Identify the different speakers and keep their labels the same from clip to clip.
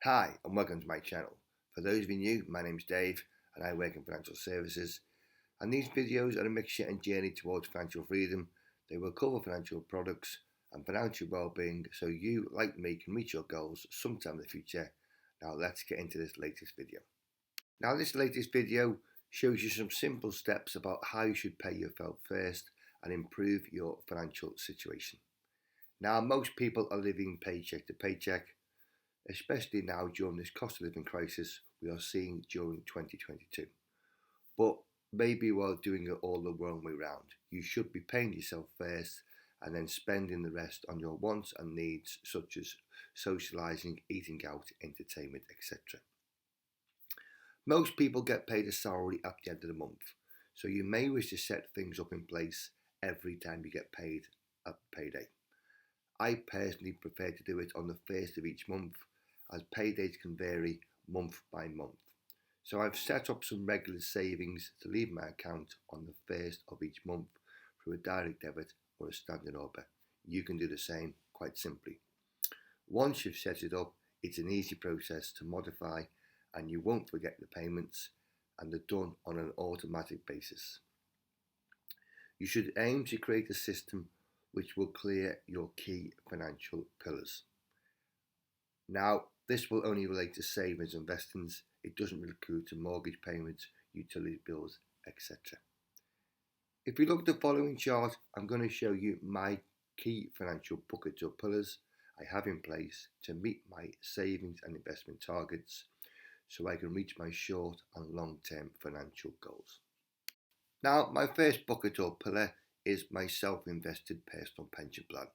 Speaker 1: Hi and welcome to my channel. For those of you new, my name is Dave and I work in financial services, and these videos are a mixture and journey towards financial freedom. They will cover financial products and financial well-being so you, like me, can reach your goals sometime in the future. Now let's get into this latest video. Now this latest video shows you some simple steps about how you should pay yourself first and improve your financial situation. Now most people are living paycheck to paycheck, especially now during this cost of living crisis we are seeing during 2022. But maybe while doing it all the wrong way round, you should be paying yourself first and then spending the rest on your wants and needs such as socialising, eating out, entertainment, etc. Most people get paid a salary at the end of the month, so you may wish to set things up in place every time you get paid at payday. I personally prefer to do it on the first of each month, as paydays can vary month by month. So I've set up some regular savings to leave my account on the first of each month through a direct debit or a standing order. You can do the same quite simply. Once you've set it up, it's an easy process to modify and you won't forget the payments, and they're done on an automatic basis. You should aim to create a system which will clear your key financial pillars. Now, this will only relate to savings and investments. It doesn't include to mortgage payments, utility bills, etc. If you look at the following chart, I'm going to show you my key financial buckets or pillars I have in place to meet my savings and investment targets so I can reach my short and long-term financial goals. Now, my first bucket or pillar is my self-invested personal pension plan.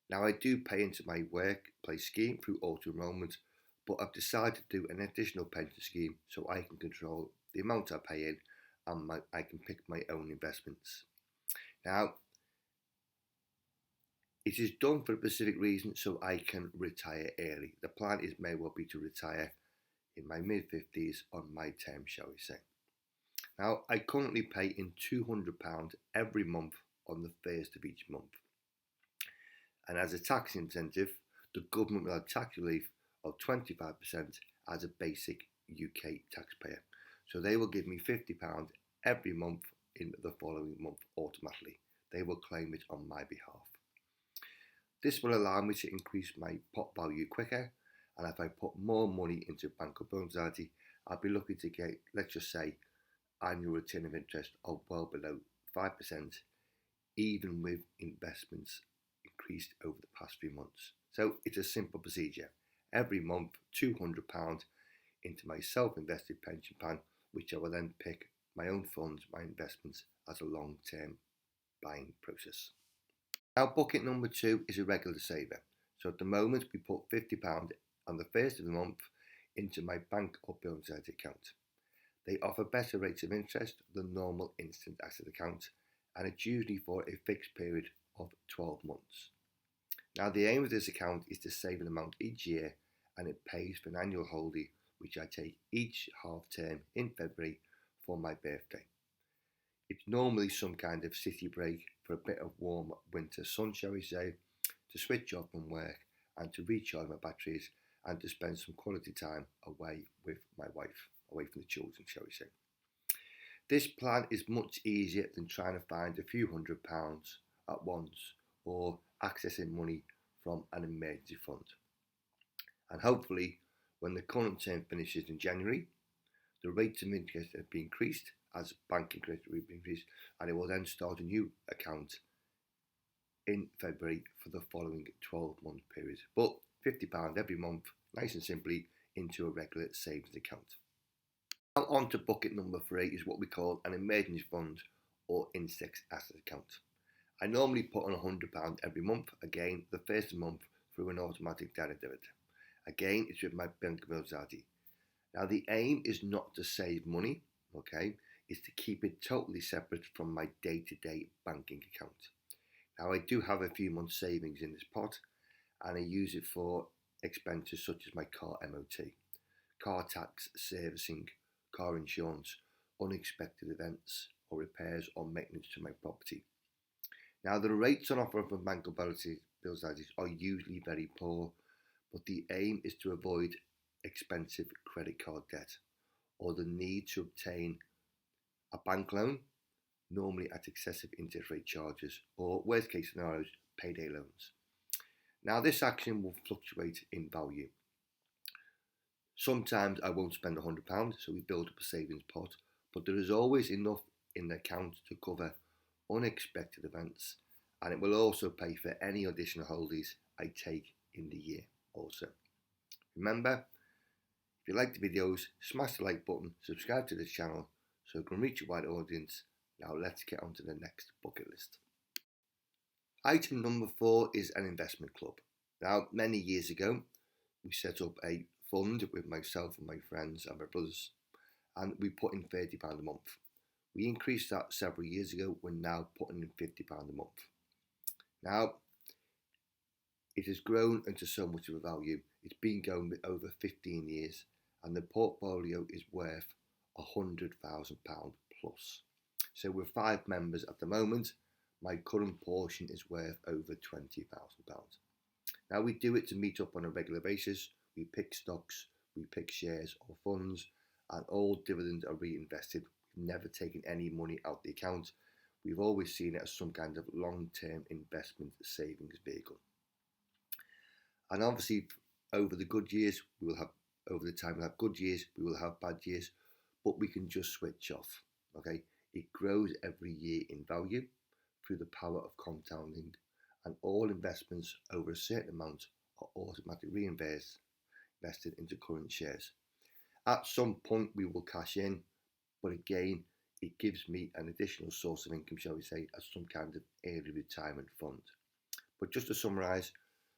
Speaker 1: Now, I do pay into my workplace scheme through auto-enrolment, but I've decided to do an additional pension scheme so I can control the amount I pay in and I can pick my own investments. Now, it is done for a specific reason so I can retire early. The plan may well be to retire in my mid-50s on my term, shall we say. Now, I currently pay in £200 every month on the first of each month. And as a tax incentive, the government will have tax relief of 25% as a basic UK taxpayer. So they will give me £50 every month in the following month automatically. They will claim it on my behalf. This will allow me to increase my pot value quicker, and if I put more money into Bank of Building Society, I'll be looking to get, let's just say, annual return of interest of well below 5%, even with investments increased over the past few months. So it's a simple procedure. Every month, £200 into my self-invested pension plan, which I will then pick my own funds, my investments, as a long-term buying process. Now, bucket number 2 is a regular saver. So at the moment, we put £50 on the first of the month into my Bank of Building Society account. They offer better rates of interest than normal instant asset accounts, and it's usually for a fixed period of 12 months. Now, the aim of this account is to save an amount each year, and it pays for an annual holiday which I take each half term in February for my birthday. It's normally some kind of city break for a bit of warm winter sun, shall we say, to switch off from work and to recharge my batteries and to spend some quality time away with my wife, away from the children, shall we say. This plan is much easier than trying to find a few £100 at once or accessing money from an emergency fund. And hopefully, when the current term finishes in January, the rates of interest have been increased as banking credit will be increased, and it will then start a new account in February for the following 12-month period. But £50 every month, nice and simply, into a regular savings account. Now on to bucket number 3 is what we call an emergency fund or index asset account. I normally put on £100 every month, again the first of the month through an automatic direct debit. Again, it's with my Bank of Building Society. Now the aim is not to save money, okay, it's to keep it totally separate from my day-to-day banking account. Now I do have a few months savings in this pot, and I use it for expenses such as my car MOT, car tax, servicing, car insurance, unexpected events or repairs or maintenance to my property. Now the rates on offer from Bank of Building Societies are usually very poor, but the aim is to avoid expensive credit card debt or the need to obtain a bank loan, normally at excessive interest rate charges, or worst case scenarios, payday loans. Now, this action will fluctuate in value. Sometimes I won't spend £100, so we build up a savings pot, but there is always enough in the account to cover unexpected events, and it will also pay for any additional holidays I take in the year also. Remember, if you like the videos, smash the like button, subscribe to the channel so it can reach a wider audience. Now let's get on to the next bucket list. Item number 4 is an investment club. Now, many years ago, we set up a fund with myself and my friends and my brothers, and we put in £30 a month. We increased that several years ago. We're now putting in £50 a month. Now, it has grown into so much of a value. It's been going with over 15 years, and the portfolio is worth £100,000 plus. So with 5 members at the moment, my current portion is worth over £20,000. Now, we do it to meet up on a regular basis. We pick stocks, we pick shares or funds, and all dividends are reinvested. We've never taken any money out the account. We've always seen it as some kind of long-term investment savings vehicle. And obviously, over the good years, we'll have good years, we will have bad years, but we can just switch off. Okay, it grows every year in value through the power of compounding, and all investments over a certain amount are automatically reinvested into current shares. At some point, we will cash in, but again, it gives me an additional source of income, shall we say, as some kind of early retirement fund. But just to summarise,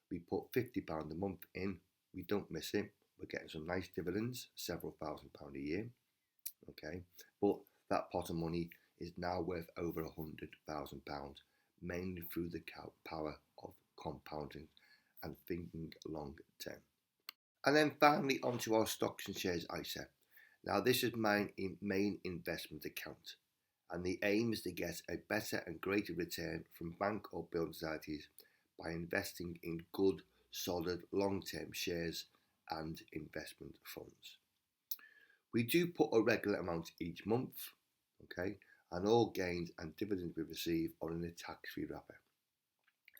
Speaker 1: we put £50 a month in, we don't miss it, we're getting some nice dividends, several £1,000s a year, okay, but that pot of money is now worth over £100,000, mainly through the power of compounding and thinking long term. And then finally onto our stocks and shares ISA. Now, this is my main investment account, and the aim is to get a better and greater return from bank or building societies by investing in good, solid, long-term shares and investment funds. We do put a regular amount each month, okay, and all gains and dividends we receive are in a tax-free wrapper.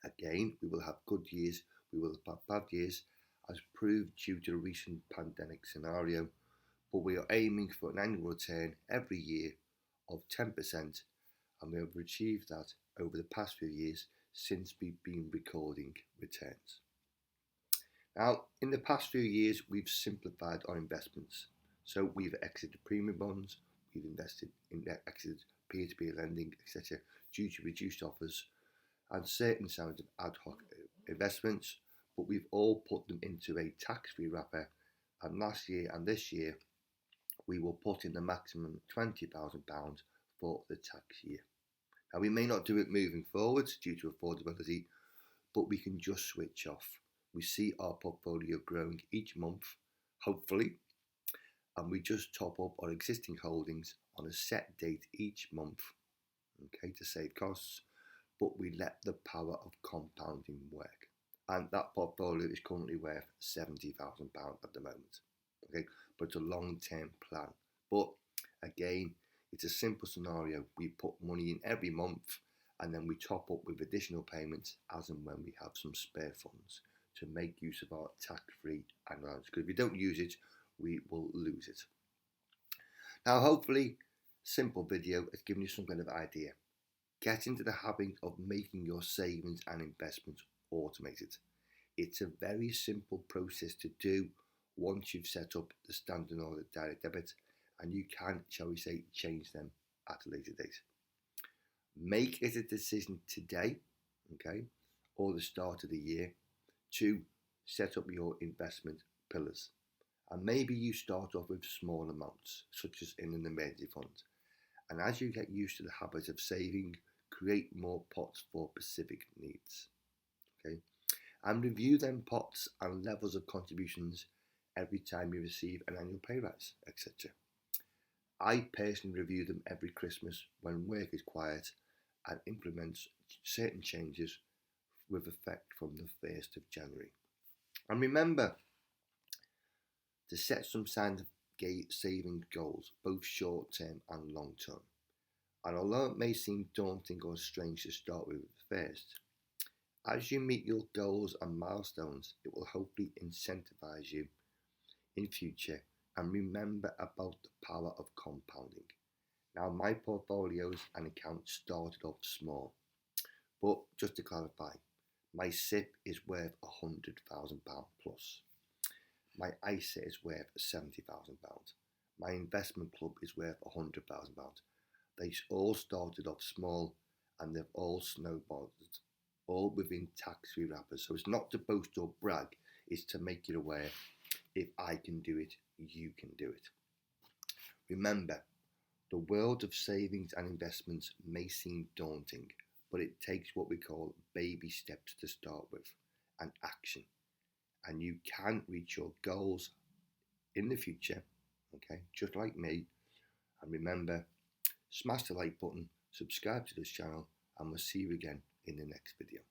Speaker 1: Again, we will have good years, we will have bad years, as proved due to the recent pandemic scenario, but we are aiming for an annual return every year of 10%, and we have achieved that over the past few years since we've been recording returns. Now, in the past few years, we've simplified our investments. So we've exited premium bonds, we've exited peer-to-peer lending, etc., due to reduced offers and certain kinds of ad hoc investments, but we've all put them into a tax-free wrapper, and last year and this year we will put in the maximum £20,000 for the tax year. Now, we may not do it moving forwards due to affordability, but we can just switch off. We see our portfolio growing each month, hopefully, and we just top up our existing holdings on a set date each month, okay, to save costs, but we let the power of compounding work. And that portfolio is currently worth £70,000 at the moment, okay, but it's a long-term plan. But again, it's a simple scenario. We put money in every month, and then we top up with additional payments as and when we have some spare funds to make use of our tax-free allowance. Because if we don't use it, we will lose it. Now, hopefully, simple video has given you some kind of idea. Get into the habit of making your savings and investments automated. It's a very simple process to do once you've set up the standard order direct debit, and you can, shall we say, change them at a later date. Make it a decision today, okay, or the start of the year, to set up your investment pillars. And maybe you start off with small amounts, such as in an emergency fund. And as you get used to the habit of saving, create more pots for specific needs, okay? And review them pots and levels of contributions every time you receive an annual pay rise, etc. I personally review them every Christmas when work is quiet and implement certain changes with effect from the 1st of January. And remember, to set some savings goals, both short term and long term. And although it may seem daunting or strange to start with at first, as you meet your goals and milestones, it will hopefully incentivize you in future and remember about the power of compounding. Now, my portfolios and accounts started off small, but just to clarify, my SIP is worth £100,000 plus. My ISA is worth £70,000. My investment club is worth £100,000. They all started off small and they've all snowballed, all within tax-free wrappers. So it's not to boast or brag, it's to make you aware if I can do it, you can do it. Remember, the world of savings and investments may seem daunting, but it takes what we call baby steps to start with and action. And you can reach your goals in the future, okay, just like me. And remember, smash the like button, subscribe to this channel, and we'll see you again in the next video.